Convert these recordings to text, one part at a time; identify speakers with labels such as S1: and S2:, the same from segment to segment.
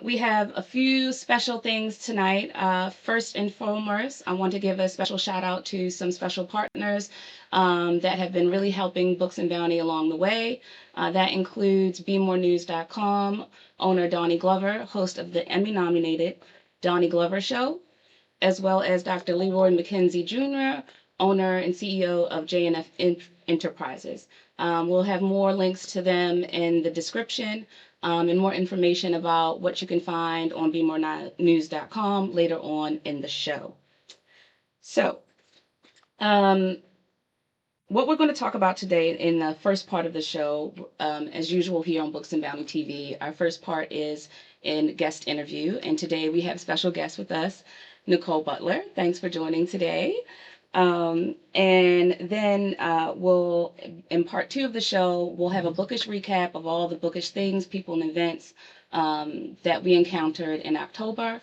S1: We have a few special things tonight. First and foremost, I want to give a special shout out to some special partners that have been really helping Books and Bounty along the way. That includes BeMoreNews.com owner Donnie Glover, host of the Emmy nominated Donnie Glover Show, as well as Dr. Leroy McKenzie Jr., owner and CEO of JNF Enterprises. We'll have more links to them in the description and more information about what you can find on BeMoreNews.com later on in the show. So, um, what we're going to talk about today in the first part of the show, as usual here on Books and Bounty TV, our first part is in guest interview. And today we have special guest with us, Nicole Butler. Thanks for joining today. And then in part two of the show, we'll have a bookish recap of all the bookish things, people, and events that we encountered in October.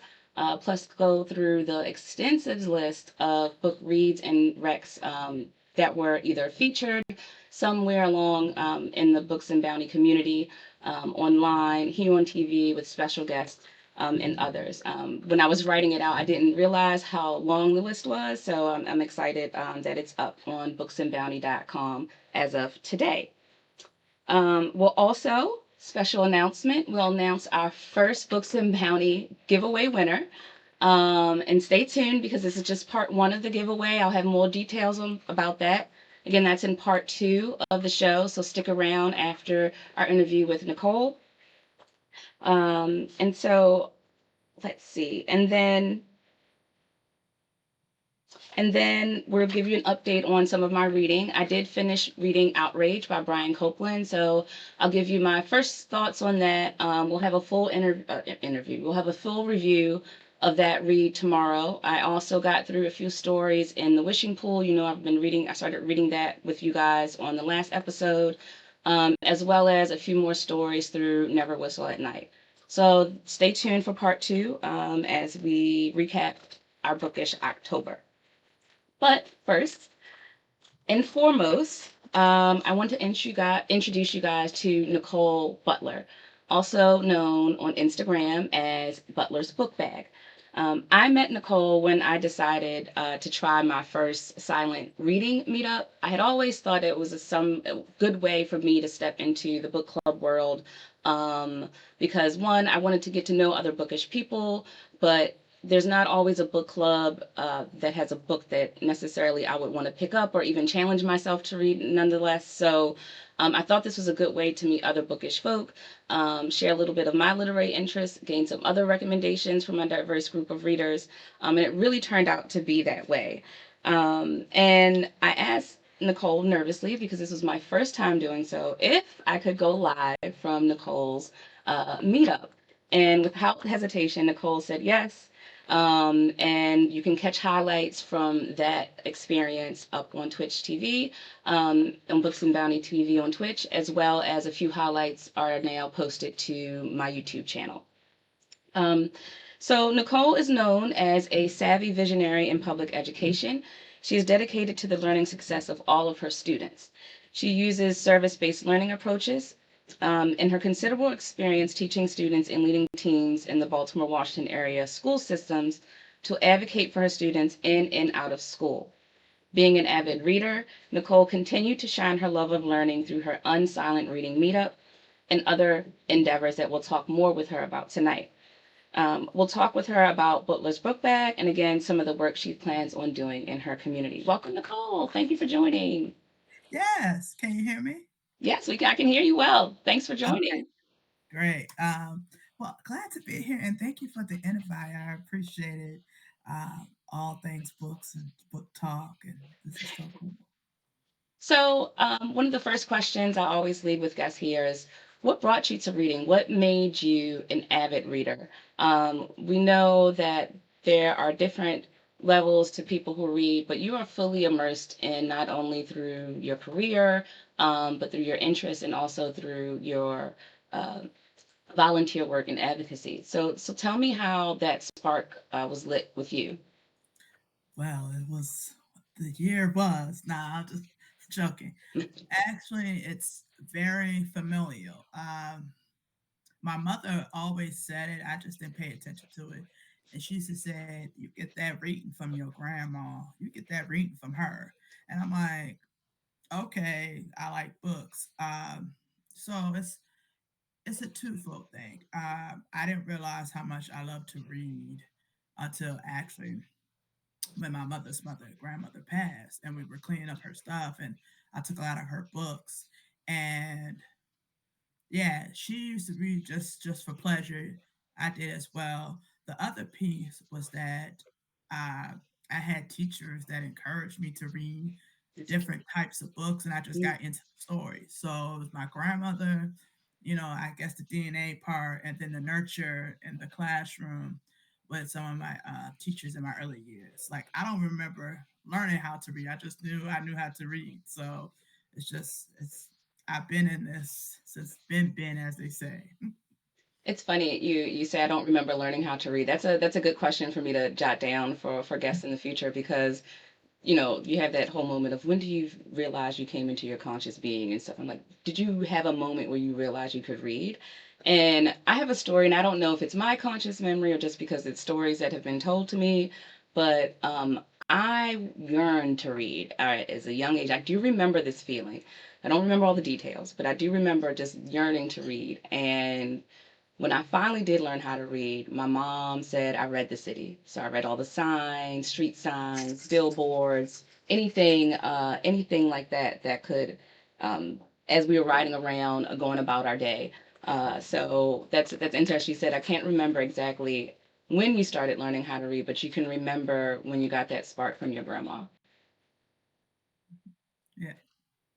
S1: Plus, go through the extensive list of book reads and recs that were either featured somewhere along in the Books and Bounty community, online, here on TV with special guests, and others. When I was writing it out, I didn't realize how long the list was, so I'm excited that it's up on booksandbounty.com as of today. We'll also, special announcement, we'll announce our first Books and Bounty giveaway winner. And stay tuned because this is just part one of the giveaway. I'll have more details about that. Again, that's in part two of the show, so stick around after our interview with Nicole. And so let's see. And then we'll give you an update on some of my reading. I did finish reading Outrage by Brian Copeland, so I'll give you my first thoughts on that. We'll have a full interview. We'll have a full review of that read tomorrow. I also got through a few stories in The Wishing Pool. You know, I started reading that with you guys on the last episode, as well as a few more stories through Never Whistle at Night. So stay tuned for part two as we recap our bookish October. But first and foremost, I want to introduce you guys to Nicole Butler, also known on Instagram as Butler's Book Bag. I met Nicole when I decided to try my first silent reading meetup. I had always thought it was some good way for me to step into the book club world because, one, I wanted to get to know other bookish people, but there's not always a book club that has a book that necessarily I would want to pick up or even challenge myself to read nonetheless. So I thought this was a good way to meet other bookish folk, share a little bit of my literary interests, gain some other recommendations from a diverse group of readers. And it really turned out to be that way. And I asked Nicole nervously, because this was my first time doing so, if I could go live from Nicole's meetup. And without hesitation, Nicole said yes. And you can catch highlights from that experience up on Twitch TV, on Books and Bounty TV on Twitch, as well as a few highlights are now posted to my YouTube channel. So Nicole is known as a savvy visionary in public education. She is dedicated to the learning success of all of her students. She uses service-based learning approaches, in her considerable experience teaching students and leading teams in the Baltimore, Washington area school systems to advocate for her students in and out of school. Being an avid reader, Nicole continued to shine her love of learning through her Unsilent Reading Meetup and other endeavors that we'll talk more with her about tonight. We'll talk with her about Butler's Book Bag and, again, some of the work she plans on doing in her community. Welcome, Nicole. Thank you for joining.
S2: Yes. Can you hear me?
S1: Yes, I can hear you well. Thanks for
S2: Okay,
S1: joining.
S2: great. Well, glad to be here and thank you for the invite. I appreciate it. All things books and book talk, and this is so cool.
S1: So, one of the first questions I always leave with guests here is, what brought you to reading? What made you an avid reader? We know that there are different levels to people who read, but you are fully immersed in not only through your career, but through your interests and also through your uh, volunteer work and advocacy. So tell me how that spark was lit with you.
S2: Well, it was the year was. Nah, I'm just joking. Actually, it's very familial. my mother always said it. I just didn't pay attention to it. And she used to say, "You get that reading from your grandma. You get that reading from her." And I'm like, "Okay, I like books." So it's a twofold thing. I didn't realize how much I love to read until actually when my grandmother passed, and we were cleaning up her stuff, and I took a lot of her books, and yeah, she used to read just for pleasure. I did as well. The other piece was that uh, I had teachers that encouraged me to read different types of books, and I just got into the stories. So it was my grandmother, I guess the DNA part, and then the nurture in the classroom with some of my teachers in my early years. Like I don't remember learning how to read. I just knew I knew how to read. So it's I've been in this since been as they say.
S1: It's funny you say I don't remember learning how to read. That's a good question for me to jot down for guests in the future because you have that whole moment of when do you realize you came into your conscious being and stuff. I'm like, did you have a moment where you realized you could read? And I have a story, and I don't know if it's my conscious memory or just because it's stories that have been told to me, but I yearned to read as a young age. I do remember this feeling. I don't remember all the details, but I do remember just yearning to read. And when I finally did learn how to read, my mom said I read the city. So I read all the signs, street signs, billboards, anything like that that could, um, as we were riding around, going about our day. So that's interesting. She said I can't remember exactly when you started learning how to read, but you can remember when you got that spark from your grandma.
S2: Yeah.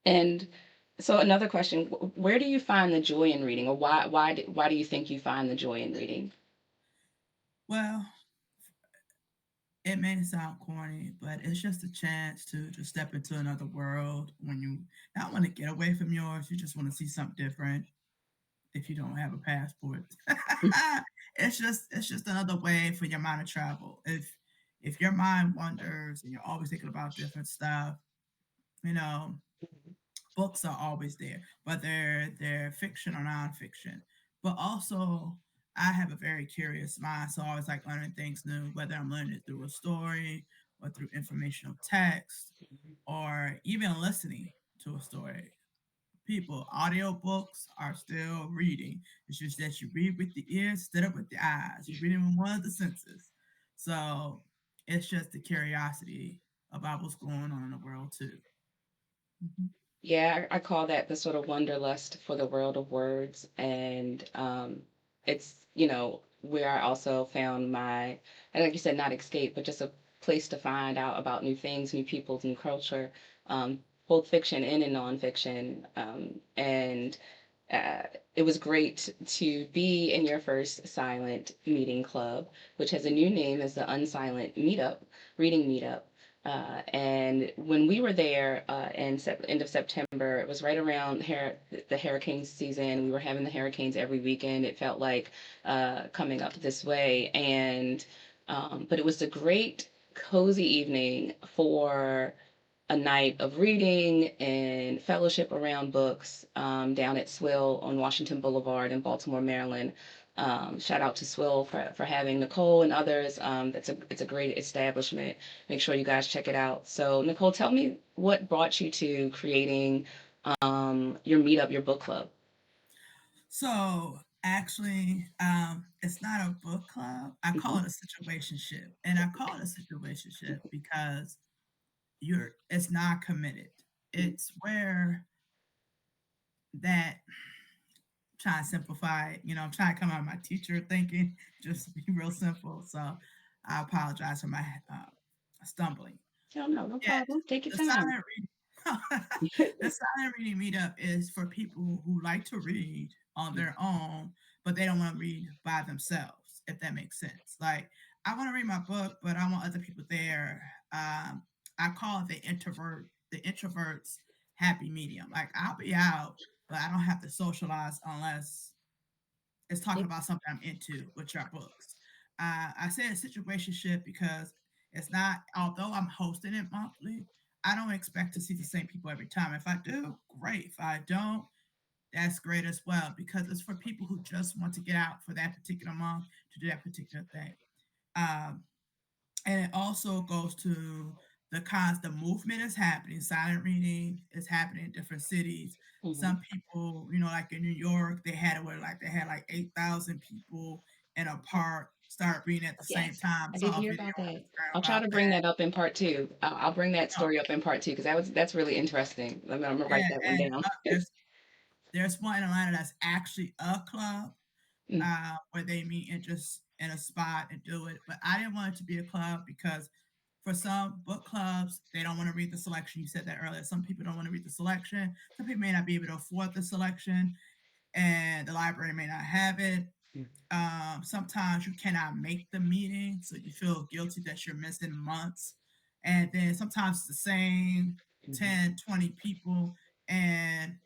S1: And so another question: where do you find the joy in reading, or why do you think you find the joy in reading?
S2: Well, it may sound corny, but it's just a chance to just step into another world when you not want to get away from yours. You just want to see something different. If you don't have a passport, it's just another way for your mind to travel. If your mind wanders and you're always thinking about different stuff, you know, books are always there, whether they're fiction or nonfiction. But also, I have a very curious mind, so I always like learning things new, whether I'm learning it through a story or through informational text or even listening to a story. People, audiobooks are still reading. It's just that you read with the ears instead of with the eyes. You read them in one of the senses. So it's just the curiosity about what's going on in the world too. Mhm.
S1: Yeah, I call that the sort of wanderlust for the world of words. And it's, where I also found and like you said, not escape, but just a place to find out about new things, new peoples, new culture, both fiction and nonfiction. And uh, it was great to be in your first silent meeting club, which has a new name as the Unsilent Meetup, Reading Meetup. And when we were there end of September, it was right around the hurricane season. We were having the hurricanes every weekend. It felt like coming up this way. But it was a great, cozy evening for a night of reading and fellowship around books down at Swill on Washington Boulevard in Baltimore, Maryland. Shout out to Swill for having Nicole and others. It's a great establishment. Make sure you guys check it out. So Nicole, tell me what brought you to creating your meetup, your book club.
S2: So actually, it's not a book club. I call
S1: Hmm.
S2: it a situationship, and I call it a situationship because it's not committed. It's where that trying to simplify it. I'm trying to come out of my teacher thinking, just be real simple. So I apologize for my stumbling.
S1: No, no, no
S2: Yeah,
S1: problem. Take your
S2: the
S1: time.
S2: silent reading the silent reading meetup is for people who like to read on their own, but they don't want to read by themselves, if that makes sense. Like, I want to read my book, but I want other people there. I call it the introverts happy medium. Like, I'll be out, but I don't have to socialize unless it's talking about something I'm into, which are books. I say a situationship because it's not, although I'm hosting it monthly, I don't expect to see the same people every time. If I do, great. If I don't, that's great as well because it's for people who just want to get out for that particular month to do that particular thing. Um, and it also goes to the movement is happening. Silent reading is happening in different cities.
S1: Hmm.
S2: Some people, like in New York, they had it where like they had like 8,000 people in a park start reading at the same
S1: Yes,
S2: time.
S1: I
S2: I
S1: did
S2: saw a
S1: hear
S2: video
S1: about
S2: on
S1: that.
S2: Instagram
S1: I'll try
S2: about
S1: to bring
S2: that.
S1: that up in part two. I'll bring that
S2: Oh,
S1: story up in part two because that's really interesting. I'm gonna write
S2: yeah,
S1: that one
S2: and
S1: down.
S2: there's one in Atlanta that's actually a club
S1: Mm,
S2: where they meet and just in a spot and do it. But I didn't want it to be a club because for some book clubs, they don't want to read the selection. You said that earlier. Some people don't want to read the selection. Some people may not be able to afford the selection, and the library may not have it.
S1: mm,
S2: Sometimes you cannot make the meeting, so you feel guilty that you're missing months. And then sometimes it's the same
S1: mhm,
S2: 10, 20 people. And,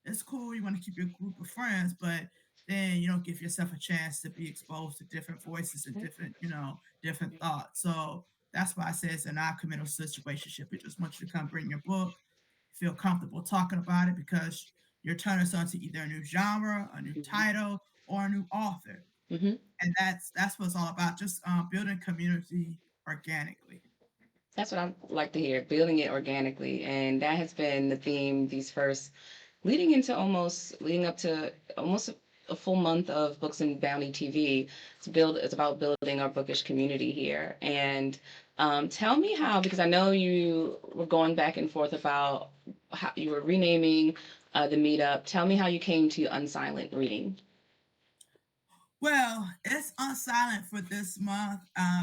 S2: it's cool. You want to keep your group of friends, but then you don't give yourself a chance to be exposed to different voices and
S1: mm,
S2: different thoughts. So that's why I say it's a non-committal situation. We just want you to come bring your book, feel comfortable talking about it because you're turning us on to either a new genre, a new
S1: mhm,
S2: title, or a new author.
S1: mhm.
S2: And that's what it's all about. Just building community organically.
S1: That's what I like to hear, building it organically. And that has been the theme these first, leading up to almost a full month of Books and Bounty TV. It's about building our bookish community here. And tell me how, because I know you were going back and forth about how you were renaming the meetup. Tell me how you came to Unsilent Reading.
S2: Well, it's on silent for this month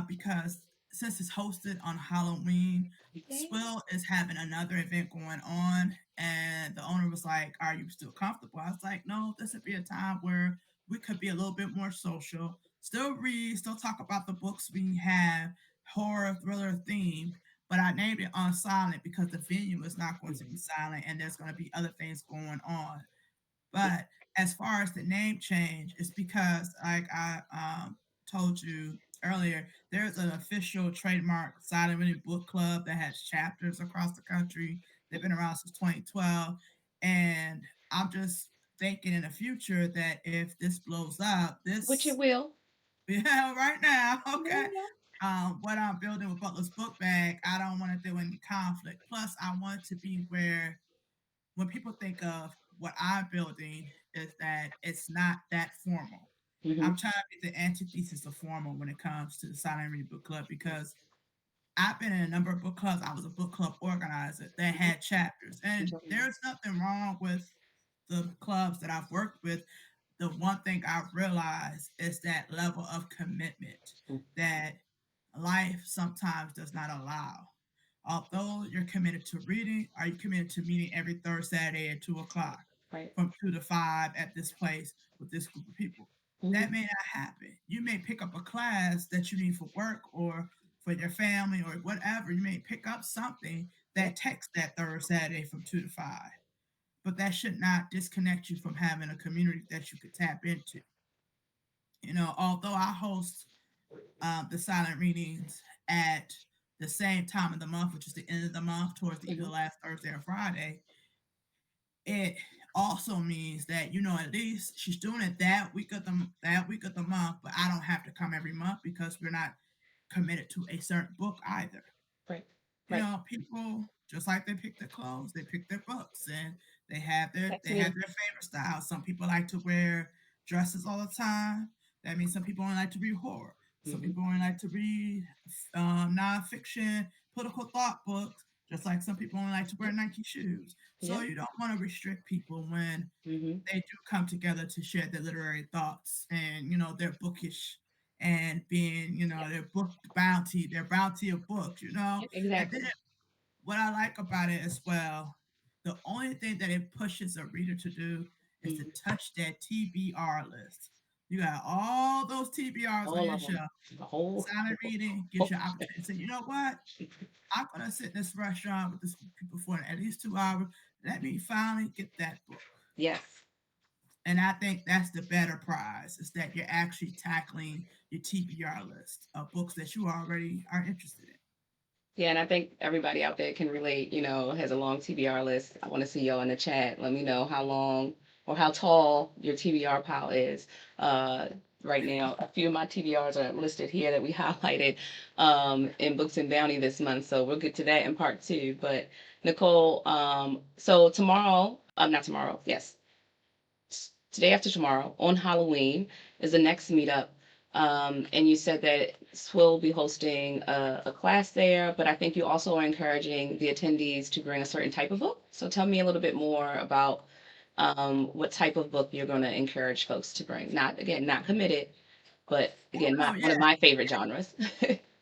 S2: because since it's hosted on Halloween,
S1: Okay.
S2: Swill is having another event going on. And the owner was like, "Are you still comfortable?" I was like, "No, this would be a time where we could be a little bit more social, still read, still talk about the books we have, horror, thriller themed." But I named it on silent because the venue is not going to be
S1: Mhm.
S2: silent and there's going to be other things going on. But as far as the name change, it's because, like I told you earlier, there's an official trademark silent reading book club that has chapters across the country. They've been around since 2012, and I'm just thinking in the future that if this blows up,
S1: Which it
S2: this
S1: will.
S2: yeah, right now, okay.
S1: Yeah.
S2: What I'm building with Butler's book bag, I don't want to do any conflict. Plus, I want it to be where when people think of what I'm building is that it's not that formal.
S1: Hmm.
S2: I'm trying to be the antithesis of formal when it comes to the Silent Reading Book Club because I've been in a number of book clubs. I was a book club organizer that had chapters, and there's nothing wrong with the clubs that I've worked with. The one thing I've realized is that level of commitment that life sometimes does not allow. Although you're committed to reading, are you committed to meeting every third Saturday at 2 o'clock
S1: Right.
S2: from 2 to 5 at this place with this group of people? That
S1: Hmm.
S2: may not happen. You may pick up a class that you need for work or for your family or whatever. You may pick up something
S1: Yep.
S2: that takes that third Saturday from 2 to 5. But that should not disconnect you from having a community that you could tap into. Although I host the silent readings at the same time of the month, which is the end of the month, towards the either
S1: Hmm.
S2: last Thursday or Friday, it also means that at least she's doing it that week of the month, but I don't have to come every month because we're not committed to a certain book either.
S1: Right. Right.
S2: People just like they pick their clothes, they pick their books, and they have their
S1: That's
S2: they have
S1: me.
S2: their favorite style. Some people like to wear dresses all the time. That means some people only like to read horror. Some
S1: Hmm.
S2: people only like to read nonfiction, political thought books. Just like some people only like to wear
S1: Yep.
S2: Nike shoes. So
S1: Yep.
S2: you don't want to restrict people when
S1: Hmm.
S2: they do come together to share their literary thoughts and their bookish and being their book bounty, their bounty of books.
S1: Yep.
S2: And then
S1: Exactly.
S2: what I like about it as well, the only thing that it pushes a reader to do is to
S1: Hmm.
S2: touch that TBR list. You got all those TBRs on
S1: All
S2: your
S1: of them.
S2: shelf.
S1: The whole.
S2: Silent reading gives
S1: Oh,
S2: you an opportunity to say, you know what? I'm gonna sit in this restaurant with this people for at least 2 hours. Let me finally get that book.
S1: yes.
S2: And I think that's the better prize is that you're actually tackling your TBR list of books that you already are interested in.
S1: Yeah, and I think everybody out there can relate, has a long TBR list. I want to see y'all in the chat. Let me know how long or how tall your TBR pile is. Uh, right now, a few of my TBRs are listed here that we highlighted in Books and Bounty this month. So we'll get to that in part two. But Nicole, so tomorrow, not tomorrow, yes, today after tomorrow on Halloween is the next meetup. And you said that Swill will be hosting a class there, but I think you also are encouraging the attendees to bring a certain type of book. So tell me a little bit more about what type of book you're going to encourage folks to bring. Not, again, not committed, but
S2: Oh
S1: again,
S2: no,
S1: one of
S2: yeah.
S1: my favorite genres.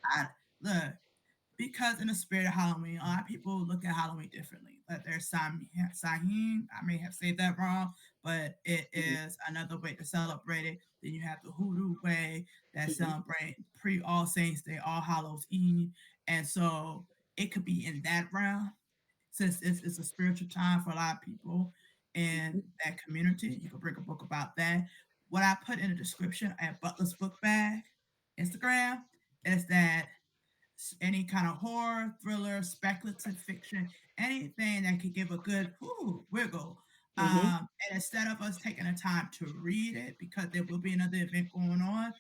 S2: I, look, because in the spirit of Halloween, a lot of people look at Halloween differently. Like there's Samhain, I may have said that wrong, but it
S1: Mhm,
S2: is another way to celebrate it. Then you have the Hoodoo way that
S1: mhm,
S2: celebrate pre All Saints Day, All Hallows Eve, and so it could be in that realm since it's a spiritual time for a lot of people in
S1: mhm,
S2: that community. You could bring a book about that. What I put in the description at Butler's Book Bag Instagram is that any kind of horror, thriller, speculative fiction, anything that could give a good wiggle.
S1: mhm,
S2: And instead of us taking the time to read it, because there will be another event going on,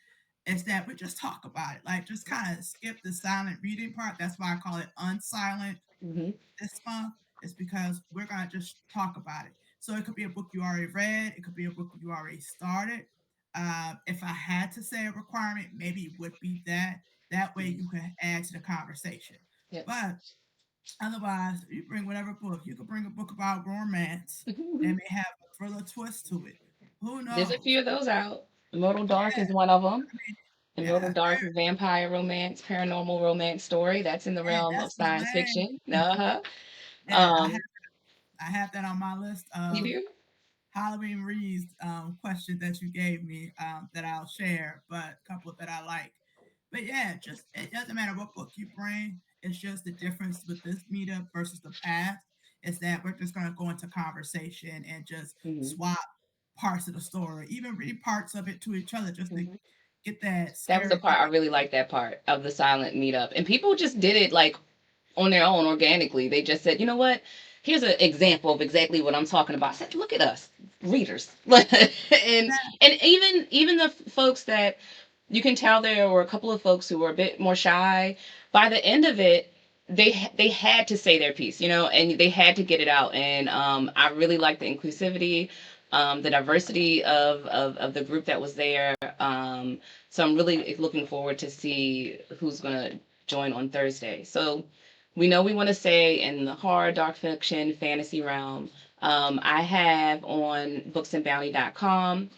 S2: is that we just talk about it. Like just kind of skip the silent reading part. That's why I call it unsilent
S1: mhm,
S2: this month, is because we're gonna just talk about it. So it could be a book you already read, it could be a book you already started. If I had to say a requirement, maybe it would be that. That way
S1: mhm.
S2: you can add to the conversation.
S1: Yep.
S2: But otherwise, you bring whatever book. You could bring a book about romance that
S1: Mhm.
S2: may have a thriller twist to it. Who
S1: There's a
S2: knows?
S1: few of those out. Immortal Dark
S2: Yeah,
S1: is one of them.
S2: I mean,
S1: Immortal
S2: yeah,
S1: Dark, vampire romance, paranormal romance story. That's in the
S2: hey,
S1: realm of
S2: that's my
S1: science
S2: lane.
S1: fiction. Uh-huh.
S2: Yeah,
S1: Um,
S2: I have that on my list
S1: you
S2: of
S1: do?
S2: Halloween reads questions that you gave me that I'll share, but a couple that I like. But yeah, just it doesn't matter what book you bring. It's just the difference with this meetup versus the past is that we're just gonna go into conversation and just
S1: Hmm.
S2: swap parts of the story, even read parts of it to each other, just to
S1: Hmm.
S2: get that
S1: That was the
S2: scary
S1: part I
S2: theory.
S1: really liked, that part of the silent meetup. And people just did it like on their own organically. They just said, you know what? Here's an example of exactly what I'm talking about. I said, look at us, readers. and
S2: Yeah,
S1: even the folks that you can tell there were a couple of folks who were a bit more shy. By the end of it, they had to say their piece, and they had to get it out. And I really like the inclusivity, the diversity of the group that was there. So I'm really looking forward to see who's gonna join on Thursday. So we know we want to say in the horror, dark fiction, fantasy realm. I have on booksandbounty.com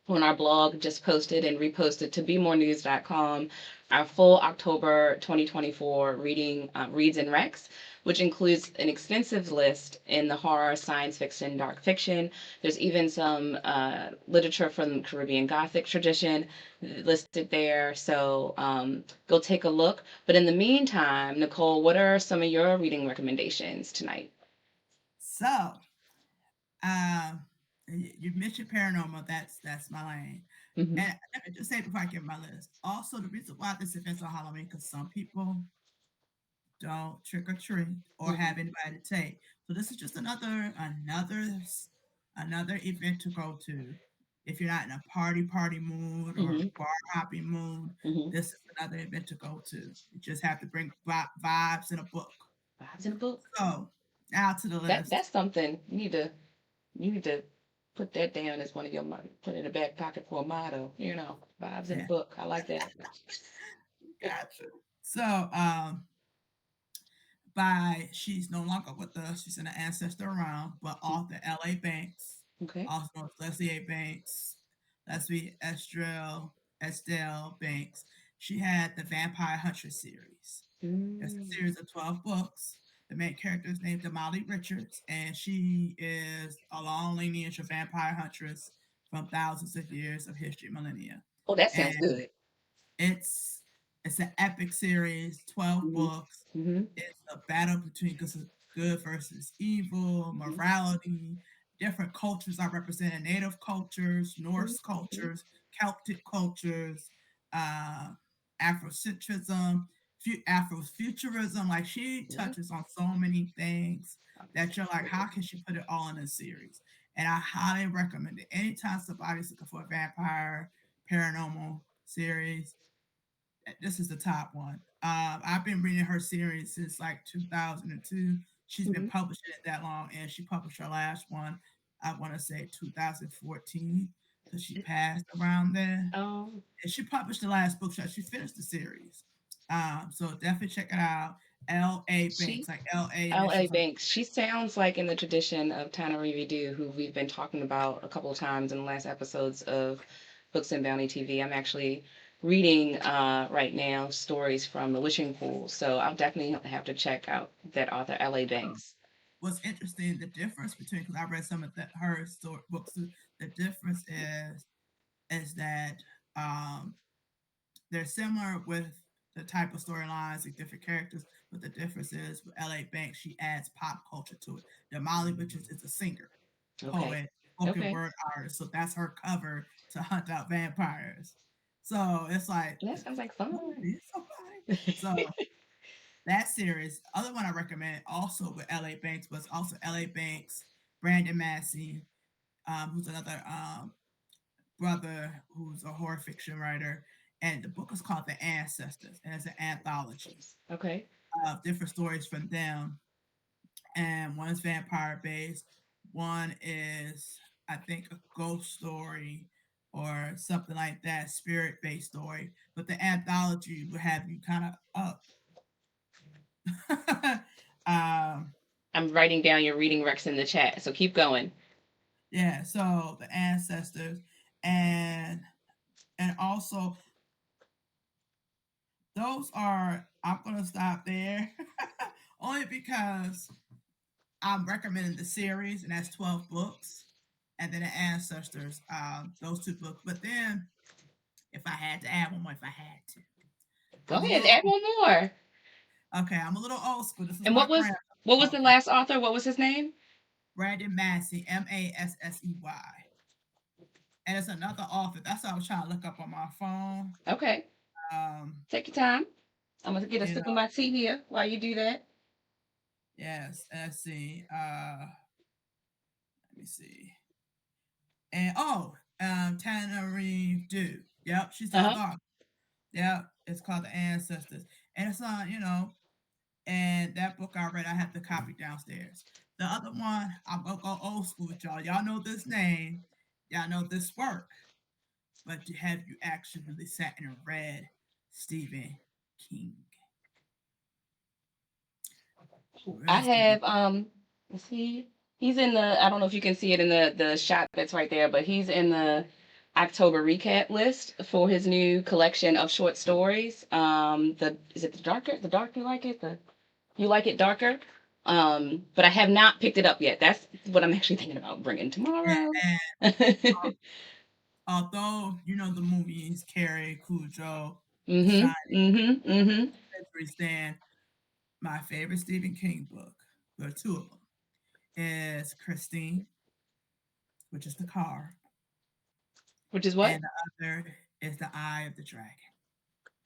S1: on our blog just posted and reposted to bemorenews.com our full October 2024 reads and recs, which includes an extensive list in the horror, science fiction, dark fiction. There's even some literature from the Caribbean Gothic tradition listed there. So go take a look. But in the meantime, Nicole, what are some of your reading recommendations tonight?
S2: so you mentioned paranormal. That's my lane.
S1: Hmm.
S2: And let me just say before I give my list. Also, the reason why this event's on Halloween because some people don't trick or treat or
S1: Hmm.
S2: have anybody to take. So this is just another event to go to. If you're not in a party mood or
S1: Hmm.
S2: bar hopping mood,
S1: Hmm.
S2: this is another event to go to. You just have to bring vibes in a book.
S1: Vibes in a book.
S2: So now to the
S1: That
S2: list.
S1: that's something you need to put that down as one of your put in the back pocket for a motto. Vibes in a
S2: Yeah,
S1: book. I like that.
S2: gotcha. So by she's no longer with us. She's in the ancestor realm, but author L.A. Banks,
S1: Okay.
S2: also known as Leslie A. Banks, Leslie Estelle Banks. She had the Vampire Huntress series. It's a
S1: Mm.
S2: series of 12 books. The main character is named Damali Richards, and she is a long lineage of vampire huntress from thousands of years of history, millennia.
S1: Oh, that
S2: And
S1: sounds good.
S2: it's it's an epic series, 12
S1: Hmm.
S2: books.
S1: Hmm.
S2: It's a battle between good versus evil,
S1: Hmm.
S2: morality. Different cultures are represented: Native cultures, Norse
S1: Hmm.
S2: cultures, Celtic cultures, uh, Afrocentrism, Afrofuturism. Like she
S1: Mhm.
S2: touches on so many things that you're like, how can she put it all in a series? And I highly recommend it. Anytime somebody's looking for a vampire paranormal series, this is the top one. I've been reading her series since like 2002. She's been
S1: Mhm.
S2: publishing it that long, and she published her last one, I want to say 2014, because she passed around then.
S1: Um,
S2: And she published the last book. She finished the series. So definitely check it out. L.A.
S1: she
S2: Banks, like L.A.
S1: L.A.
S2: initials.
S1: Banks. She sounds like in the tradition of Tana Reredo, who we've been talking about a couple of times in the last episodes of Books and Bounty TV. I'm actually reading right now stories from the Wishing Pool, so I'll definitely have to check out that author, L.A. Banks.
S2: What's interesting, the difference between, because I read some of her books, the difference is that they're similar with the type of storylines and different characters, but the difference is with L.A. Banks, she adds pop culture to it. The Molly Witches is a singer,
S1: Okay.
S2: poet, spoken
S1: Okay.
S2: word artist, so that's her cover to hunt out vampires. So it's like,
S1: That sounds like fun.
S2: movie, somebody. So that series, other one I recommend also with L.A. Banks was also L.A. Banks, Brandon Massey, who's another brother who's a horror fiction writer, and the book is called The Ancestors, and it's an anthology
S1: Okay.
S2: of different stories from them. And one is vampire based, one is, I think, a ghost story or something like that, spirit based story. But the anthology will have you kind of up.
S1: I'm writing down your reading recs in the chat, so keep going.
S2: Yeah, so the ancestors, and and also those are, I'm gonna stop there only because I'm recommending the series, and that's 12 books, and then the ancestors, those two books. But then if I had to add one more, if I had to,
S1: Go
S2: I'm a
S1: ahead,
S2: little
S1: add one more.
S2: okay, I'm a little old school. This is
S1: And
S2: my
S1: what
S2: grandma
S1: was the
S2: talking.
S1: last author? What was his name?
S2: Brandon Massey, Massey, and it's another author. That's what I was trying to look up on my phone.
S1: Okay,
S2: Um,
S1: take your time. I'm gonna get a
S2: you
S1: sip of
S2: know,
S1: my tea here while you do that.
S2: yes. Let's see. Let me see. And Tannery Dew. Yep, she's the
S1: Uh huh.
S2: other author. Yep, it's called The Ancestors, and it's on. And that book I read, I have the copy downstairs. The other one, I'm gonna go old school with y'all. Y'all know this name, y'all know this work, but have you actually really sat and read Stephen King?
S1: I
S2: Read Stephen.
S1: have let's see. He's in the I don't know if you can see it in the shot that's right there, but he's in the October recap list for his new collection of short stories. The is it the dark you like it? The you like it darker? But I have not picked it up yet. That's what I'm actually thinking about bringing
S2: And,
S1: tomorrow.
S2: and although the movies Carrie, Cujo, The
S1: Mhm.
S2: Shining,
S1: Mhm. Mhm.
S2: Century Stand, my favorite Stephen King book, there are two of them, is Christine, which is the car,
S1: Which is what?
S2: and the other is The Eye of the Dragon.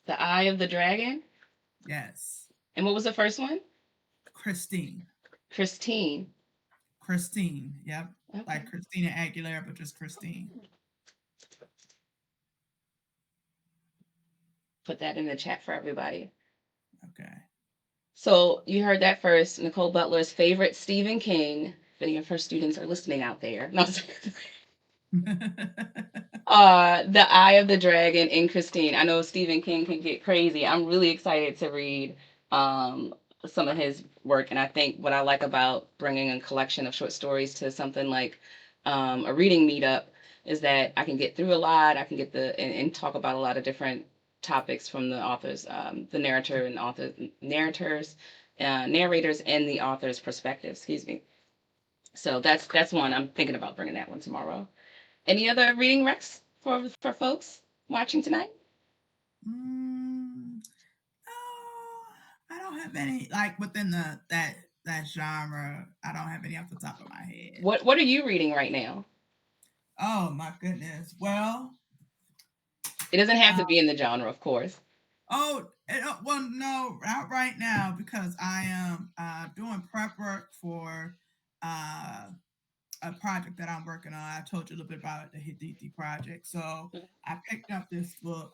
S1: The Eye of the Dragon.
S2: Yes,
S1: And what was the first one?
S2: Christine.
S1: Christine.
S2: Christine, yep. Like
S1: Okay.
S2: Christina Aguilera, but just Christine.
S1: Put that in the chat for everybody.
S2: Okay.
S1: So you heard that first. Nicole Butler's favorite Stephen King. If any of her students are listening out there. No, The Eye of the Dragon in Christine. I know Stephen King can get crazy. I'm really excited to read um, some of his work, and I think what I like about bringing a collection of short stories to something like a reading meetup is that I can get through a lot. I can get and talk about a lot of different topics from the authors, the narrator and author narrators, narrators, and the author's perspective. Excuse me. So that's one I'm thinking about bringing that one tomorrow. Any other reading recs for folks watching tonight?
S2: mm, no, I don't have any like within that genre. I don't have any off the top of my head.
S1: What are you reading right now?
S2: Oh my goodness. Well,
S1: It doesn't have
S2: uh,
S1: to be in the genre, of course.
S2: oh, Well, no, not right now because I am doing prep work for uh, a project that I'm working on. I told you a little bit about it, the Hiditi project. So I picked up this book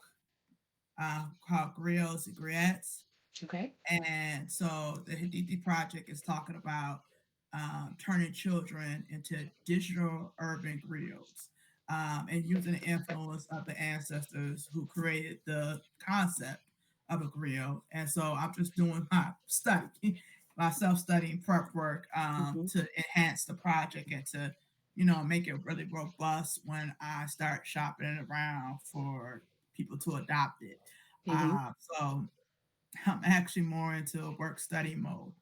S2: called Griots and Griots.
S1: Okay.
S2: And so the Hiditi project is talking about turning children into digital urban griots, and using the influence of the ancestors who created the concept of a griot. And so I'm just doing my study, my self-studying prep work
S1: Mm-hmm.
S2: to enhance the project and to, make it really robust when I start shopping it around for people to adopt it.
S1: Mm-hmm.
S2: So I'm actually more into work study mode.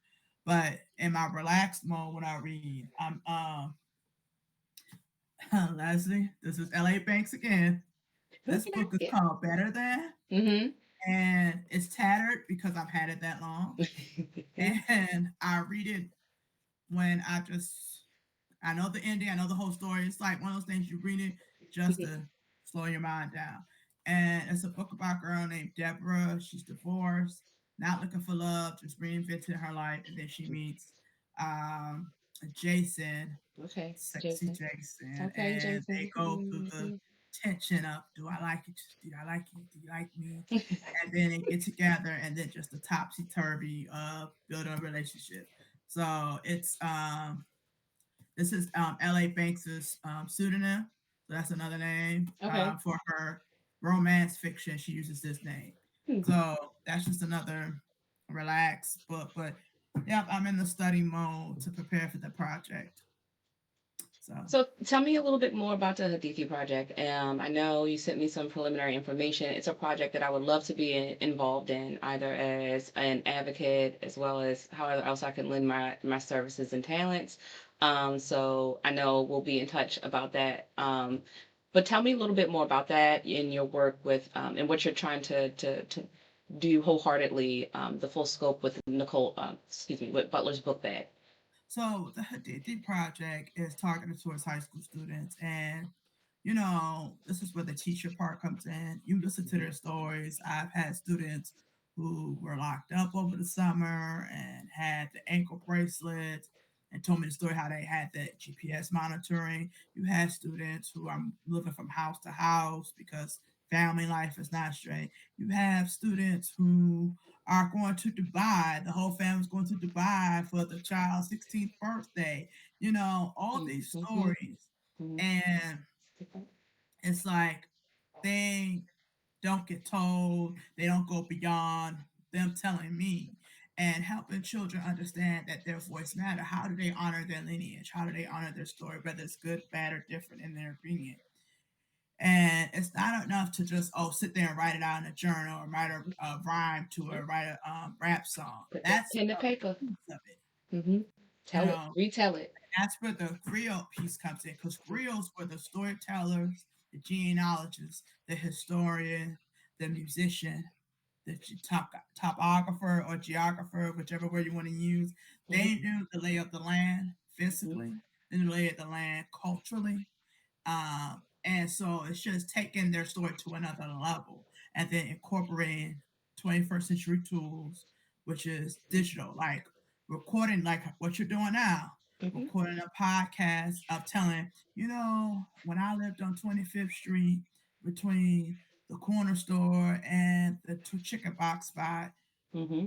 S2: But in my relaxed mode when I read, I'm Leslie, this is LA Banks again. This
S1: Looking at
S2: book is
S1: you.
S2: called Better Than,
S1: Mm-hmm.
S2: and it's tattered because I've had it that long. And I read it when I know the ending, I know the whole story. It's like one of those things you read it just to slow your mind down. And it's a book about a girl named Deborah. She's divorced, not looking for love, just reinventing her life. And then she meets um, Jason,
S1: Okay,
S2: sexy
S1: Jason.
S2: Jason,
S1: Okay,
S2: and they
S1: Jason.
S2: go through the
S1: Mm-hmm.
S2: tension of, do I like it? Do I like you? Do you like me? And then they get together, and then just the topsy turvy of building a relationship. So this is L.A. Banks's pseudonym. So that's another name
S1: Okay.
S2: for her romance fiction. She uses this name.
S1: Hmm.
S2: So that's just another relaxed book. But yeah, I'm in the study mode to prepare for the project. So
S1: So tell me a little bit more about the Hadithi project. I know you sent me some preliminary information. It's a project that I would love to be involved in, either as an advocate as well as however else I can lend my services and talents. So I know we'll be in touch about that. But tell me a little bit more about that in your work with and what you're trying to do wholeheartedly, the full scope with Nicole, excuse me, with Butler's book bag.
S2: So the Haditi project is targeted towards high school students, and this is where the teacher part comes in. You listen to their stories. I've had students who were locked up over the summer and had the ankle bracelets and told me the story how they had that GPS monitoring. You had students who are living from house to house because family life is not straight. You have students who are going to Dubai. The whole family's going to Dubai for the child's 16th birthday. All these
S1: Mm-hmm.
S2: stories.
S1: Mm-hmm.
S2: And it's like they don't get told, they don't go beyond them telling me and helping children understand that their voice matter. How do they honor their lineage? How do they honor their story, whether it's good, bad, or different in their opinion? And it's not enough to just sit there and write it out in a journal or write a rhyme to it or write a rap song.
S1: Put that
S2: That's
S1: pen to
S2: a
S1: paper.
S2: piece of it.
S1: Mm-hmm.
S2: You
S1: Tell it.
S2: know,
S1: Retell it.
S2: that's where the griot piece comes in because griots were the storytellers, the genealogists, the historian, the musician, the topographer or geographer, whichever word you want to use.
S1: Mm-hmm.
S2: They knew the lay of the land
S1: Mm-hmm.
S2: physically, they knew the lay of the land culturally, and so it's just taking their story to another level and then incorporating 21st century tools, which is digital, like recording, like what you're doing now,
S1: Mm-hmm.
S2: recording a podcast of telling, when I lived on 25th Street between the corner store and the chicken box spot,
S1: Mm-hmm.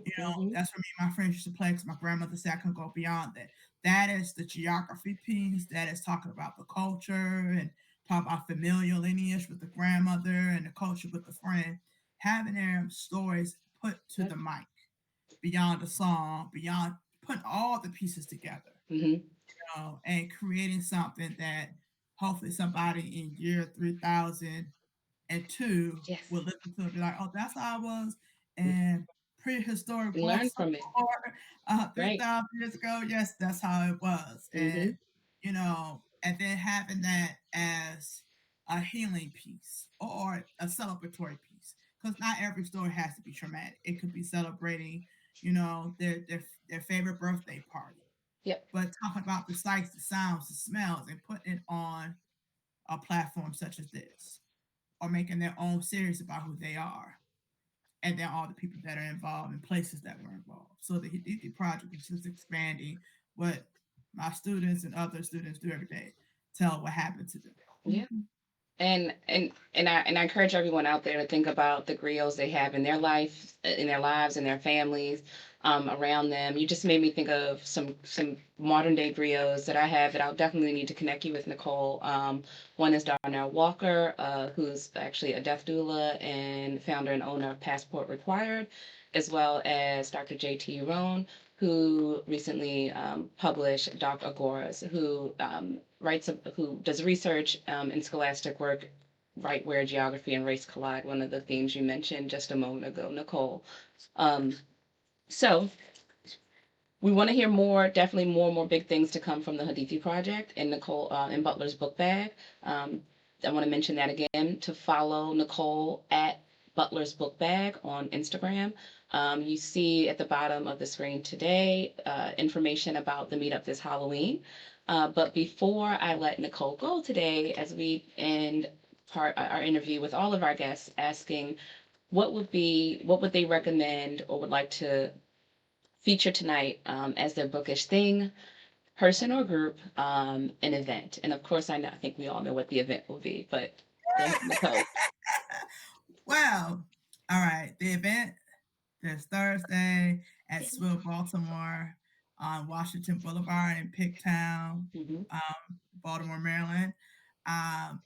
S2: that's where me and my friends used to play because my grandmother said I couldn't go beyond that. That is the geography piece. That is talking about the culture and talking about familial lineage with the grandmother and the culture with the friend. Having their stories put to
S1: Yep.
S2: the mic, beyond the song, beyond putting all the pieces together,
S1: Mm-hmm.
S2: and creating something that hopefully somebody in year 3000 and two
S1: Yes.
S2: will listen to it and be like, oh, that's how I was in prehistoric
S1: Learn
S2: Baltimore
S1: from it. Right.
S2: 3,000 years ago. Yes, that's how it was.
S1: Mm-hmm.
S2: And then having that as a healing piece or a celebratory piece. Because not every story has to be traumatic. It could be celebrating, their favorite birthday party.
S1: Yep.
S2: But talking about the sights, the sounds, the smells, and putting it on a platform such as this or making their own series about who they are. and then all the people that are involved and places that were involved. So the project is just expanding what my students and other students do every day, tell what happened to them.
S1: Yeah. And I encourage everyone out there to think about the griots they have in their life, in their lives, in their families, around them. You just made me think of some modern day griots that I have that I'll definitely need to connect you with, Nicole. One is Darnell Walker, who's actually a death doula and founder and owner of Passport Required, as well as Dr. J.T. Rohn, who recently published Doc Agoras, who who does research in scholastic work right where geography and race collide, one of the themes you mentioned just a moment ago, Nicole. Um, so we want to hear more, definitely more and more big things to come from the Hadithi Project and Nicole and Butler's book bag. Um, I want to mention that again to follow Nicole at Butler's book bag on Instagram. You see at the bottom of the screen today information about the meetup this Halloween. But before I let Nicole go today, as we end our interview with all of our guests, asking what would they recommend or would like to feature tonight as their bookish thing, person or group, an event. And of course, I think we all know what the event will be, but go ahead, Nicole.
S2: Well, all right. The event this Thursday at Swill, Baltimore, on Washington Boulevard in Picktown,
S1: Hmm.
S2: Baltimore, Maryland. Um,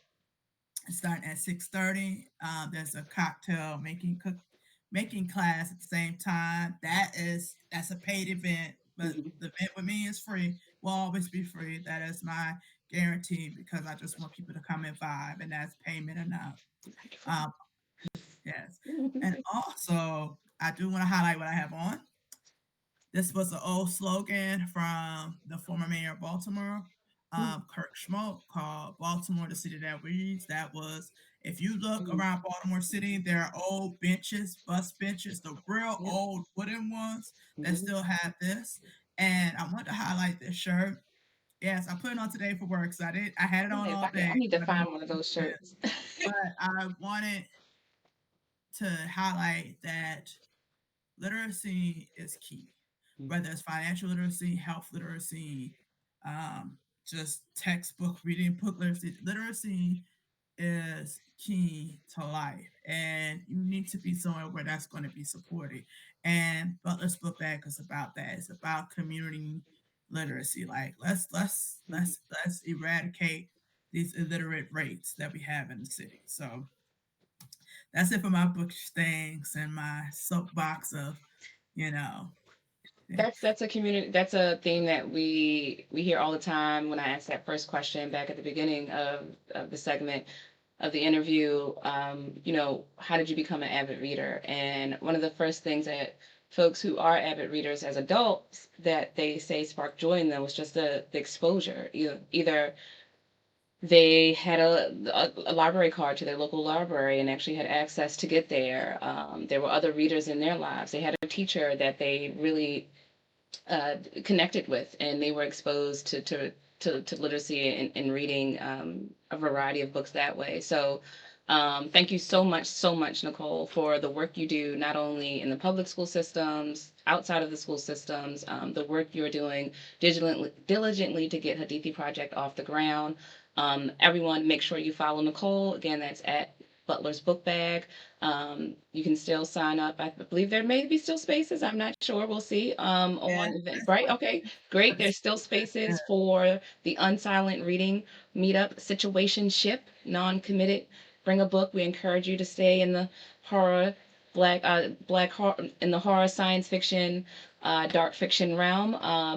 S2: Starting at 6:30. There's a cocktail making class at the same time. That's a paid event, but
S1: Hmm.
S2: the event with me is free. Will always be free. That is my guarantee because I just want people to come and vibe, and that's payment enough. Um, yes, and also I do want to highlight what I have on. This was an old slogan from the former mayor of Baltimore, Kirk Schmoke, called Baltimore the City That Reads. That was, if you look around Baltimore City, there are old benches, bus benches, the real
S1: Yep.
S2: old wooden ones that
S1: Hmm.
S2: still have this. And I want to highlight this shirt. Yes, I put it on today for work. So I had it on
S1: Yes,
S2: all
S1: I
S2: day.
S1: need to
S2: I don't know
S1: find one of
S2: what
S1: those
S2: it is.
S1: shirts.
S2: But I wanted to highlight that literacy is key, whether it's financial literacy, health literacy, um, just textbook reading, book literacy. Literacy is key to life, and you need to be somewhere where that's going to be supported. And Butler's book bag is about that. It's about community literacy. Like
S1: Mhm.
S2: let's eradicate these illiterate rates that we have in the city. So that's it for my book things and my soapbox of, you know, yeah.
S1: That's a community. That's a theme that we hear all the time. When I asked that first question back at the beginning of the segment of the interview, how did you become an avid reader? And one of the first things that folks who are avid readers as adults that they say spark joy in them was just the exposure. Either they had a library card to their local library and actually had access to get there. There were other readers in their lives. They had a teacher that they really connected with, and they were exposed to literacy and reading a variety of books that way. So, thank you so much, Nicole, for the work you do, not only in the public school systems, outside of the school systems, the work you're doing diligently to get Hadithi Project off the ground. Everyone, make sure you follow Nicole. Again, that's at Butler's Book Bag. You can still sign up. I believe there may be still spaces. I'm not sure. We'll see.
S2: Yeah,
S1: On
S2: that's
S1: Eventbrite.
S2: what
S1: Okay, great.
S2: that's
S1: There's still
S2: yeah.
S1: spaces for the Unsilent Reading Meetup Situationship, non-committed. Bring a book. We encourage you to stay in the horror, black horror, in the horror, science fiction, dark fiction realm.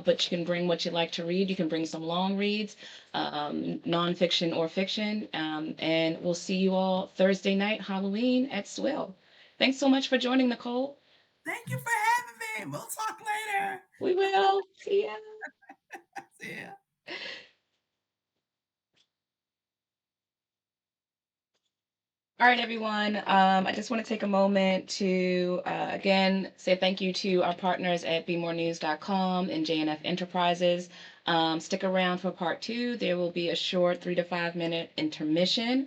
S1: But you can bring what you like to read. You can bring some long reads, nonfiction or fiction. And we'll see you all Thursday night, Halloween at Swill. Thanks so much for joining, Nicole.
S2: Thank you for having me. We'll talk later.
S1: We will. See ya.
S2: See ya.
S1: All right, everyone. I just want to take a moment to again say thank you to our partners at bmorenews.com and JNF Enterprises. Stick around for part two. There will be a short 3 to 5 minute intermission.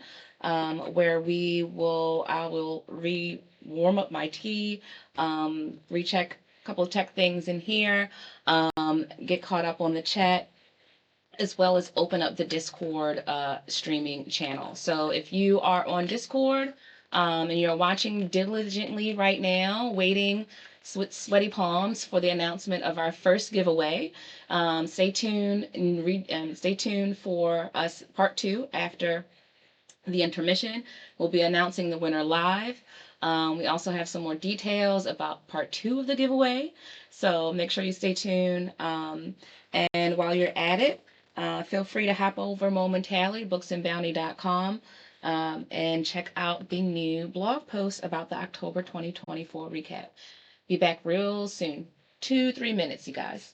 S1: where I will warm up my tea, recheck a couple of tech things in here, get caught up on the chat, as well as open up the Discord streaming channel. So if you are on Discord and you're watching diligently right now, waiting with sweaty palms for the announcement of our first giveaway, stay tuned and stay tuned for us part two after the intermission. We'll be announcing the winner live. We also have some more details about part two of the giveaway. So make sure you stay tuned. And while you're at it, feel free to hop over momentarily, booksandbounty.com, and check out the new blog post about the October 2024 recap. Be back real soon. 2, 3 minutes, you guys.